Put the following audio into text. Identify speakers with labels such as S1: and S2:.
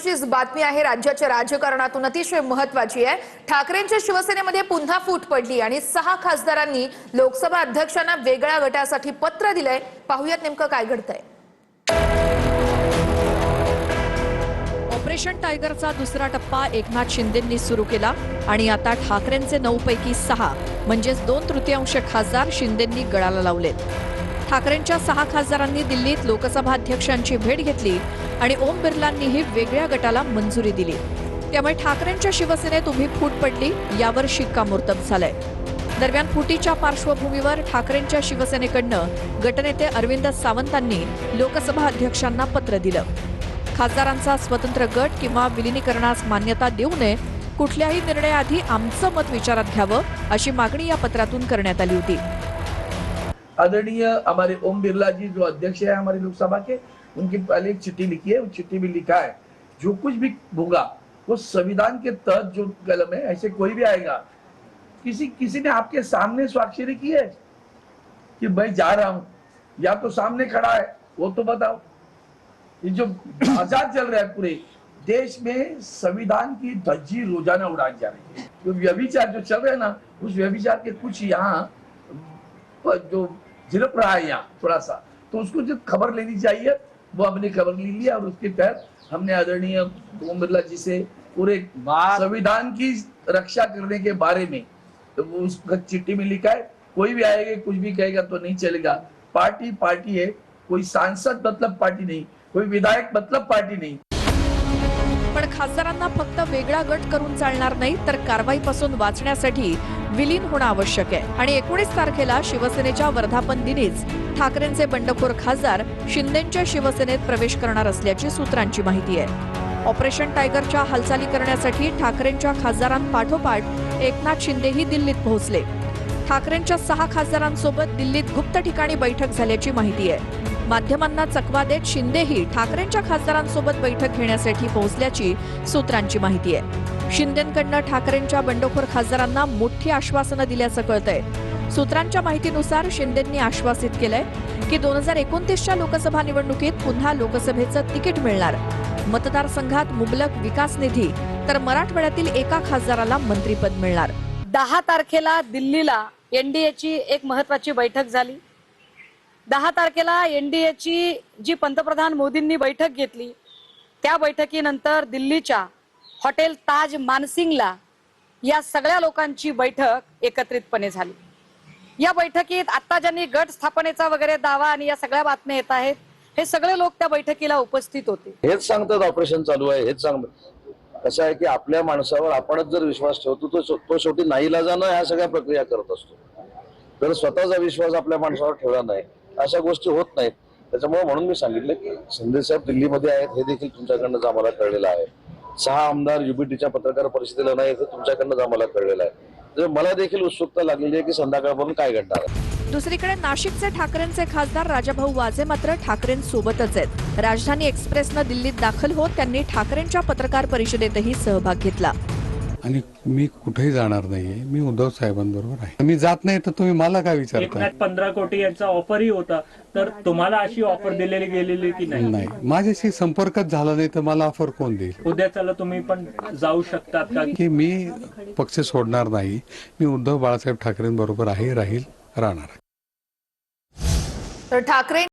S1: शेवटचीच बातमी आहे राज्याच्या राजकारणातून अतिशय महत्त्वाची आहे। ठाकरेंच्या शिवसेनेमध्ये पुन्हा फूट पडली आणि 6 खासदारांनी लोकसभा अध्यक्षांना वेगळ्या गटासाठी पत्र दिलंय। पाहूयात नेमकं काय घडतंय।
S2: ऑपरेशन टायगरचा दुसरा टप्पा एकनाथ शिंदेंनी सुरू केला आणि आता ठाकरेंचे 9 पैकी 6 म्हणजे 2/3 खासदार शिंदेंनी गळाला लावलेत। ठाकरेंच्या 6 खासदारांनी दिल्लीत लोकसभा अध्यक्षांची भेट घेतली आणि ओम बिर्लांनीही वेगळ्या गटाला मंजुरी दिली। त्यामुळे ठाकरेंच्या शिवसेनेत उभी फूट पडली, यावर शिक्कामोर्तब झालंय। दरम्यान फुटीच्या पार्श्वभूमीवर ठाकरेंच्या शिवसेनेकडनं गटनेते अरविंद सावंतांनी लोकसभा अध्यक्षांना पत्र दिलं। खासदारांचा स्वतंत्र गट किंवा विलीनीकरणास मान्यता देऊ नये, कुठल्याही निर्णयाआधी आमचं मत विचारात घ्यावं, अशी मागणी या पत्रातून करण्यात आली होती।
S3: आदरणीय हमारे ओम बिरला जी जो अध्यक्ष है हमारी लोकसभा के, उनकी पहले एक चिट्ठी लिखी है। उस चिट्ठी में लिखा है जो कुछ भी होगा वो संविधान के तहत जो कलम है, ऐसे कोई भी आएगा, किसी ने आपके सामने स्वाक्षरी की है कि मैं जा रहा हूं, या तो सामने खड़ा है वो तो बताओ। ये जो आजाद चल रहा है पूरे देश में, संविधान की धज्जी रोजाना उड़ाई जा रही है। जो व्यभिचार जो चल रहा है ना, उस व्यभिचार के कुछ यहाँ जो झिलप रहा है यहाँ थोड़ा सा, तो उसको जो खबर लेनी चाहिए वो हमने खबर ले लिया और उसके तहत हमने आदरणीय ओम बिरला जी से पूरे संविधान की रक्षा करने के बारे में तो वो उस चिट्ठी में लिखा है। कोई भी आएगा कुछ भी कहेगा तो नहीं चलेगा। पार्टी पार्टी है, कोई सांसद मतलब पार्टी नहीं, कोई विधायक मतलब पार्टी नहीं।
S2: पण खासदारांना फक्त वेगळा गट करून चालणार नाही, तर कारवाईपासून वाचण्यासाठी विलीन होणं आवश्यक आहे। आणि 19 तारखेला शिवसेनेच्या वर्धापन दिनीच ठाकरेंचे बंडखोर खासदार शिंदेंच्या शिवसेनेत प्रवेश करणार असल्याची सूत्रांची माहिती आहे। ऑपरेशन टायगरच्या हालचाली करण्यासाठी ठाकरेंच्या खासदारांपाठोपाठ एकनाथ शिंदेही दिल्लीत पोहोचले। ठाकरेंच्या 6 खासदारांसोबत दिल्लीत गुप्त ठिकाणी बैठक झाल्याची माहिती आहे। माध्यमांना चकवा देत शिंदेही ठाकरेंच्या खासदारांसोबत बैठक घेण्यासाठी पोहोचल्याची सूत्रांची माहिती आहे। शिंदेंकडनं ठाकरेंच्या बंडखोर खासदारांना मोठी आश्वासनं दिल्याचं कळतंय। सूत्रांच्या माहितीनुसार शिंदेंनी आश्वासित केलंय की 2029च्या लोकसभा निवडणुकीत पुन्हा लोकसभेचं तिकीट मिळणार, मतदारसंघात मुबलक विकास निधी, तर मराठवाड्यातील एका खासदाराला मंत्रीपद मिळणार।
S4: 10 तारखेला दिल्लीला एनडीएची एक महत्त्वाची बैठक झाली। 10 तारखेला एनडीएची जी पंतप्रधान मोदींनी बैठक घेतली, त्या बैठकीनंतर दिल्लीच्या हॉटेल ताज मानसिंगला या सगळ्या लोकांची बैठक एकत्रितपणे झाली। या बैठकीत आता ज्यांनी गट स्थापनेचा वगैरे दावा आणि या सगळ्या बातम्या येत आहेत, हे सगळे लोक त्या बैठकीला उपस्थित होते।
S5: हेच सांगतात ऑपरेशन चालू आहे, हेच सांगतात। कसं आहे की आपल्या माणसावर आपणच जर विश्वास ठेवतो तो शेवटी नाईलाजानं ह्या सगळ्या प्रक्रिया करत असतो। जर स्वतःचा विश्वास आपल्या माणसावर ठेवला नाही, अशा गोष्टी होत नाहीत। त्याच्यामुळे म्हणून मी सांगितलं की शिंदे साहेब दिल्लीमध्ये आहेत, हे देखील तुमच्याकडनं आम्हाला कळलेलं आहे। 6 आमदार युबीटीच्या पत्रकार परिषदेला नाही, हे तुमच्याकडनं आम्हाला कळलेलं आहे। तर मला देखील उत्सुकता लागलेली आहे की संध्याकाळपर्यंत काय घडणार आहे।
S2: दुसरीकडे नाशिकचे ठाकरेंचे खासदार राजाभाऊ वाजे मात्र ठाकरेंसोबतच आहेत। राजधानी एक्सप्रेसनं दिल्लीत दाखल होत त्यांनी ठाकरेंच्या पत्रकार परिषदेतही सहभाग घेतला।
S6: आणि मी कुठेही जाणार नाहीये, मी उद्धव साहेबांबरोबर आहे। मी जात नाही तर तुम्ही मला काय विचारता?
S7: 15 कोटी यांचा ऑफरही होता, तर तुम्हाला अशी ऑफर दिलेली गेलेली की नाही?
S6: नाही, माझ्याशी संपर्कच झाला नाही तर मला ऑफर कोण देईल?
S7: उद्याच्याला तुम्ही पण जाऊ शकतात का?
S6: की मी पक्ष सोडणार नाही, मी उद्धव बाळासाहेब ठाकरेंबरोबर आहे, राहील, राहणार आहे।
S1: तर ठाकरे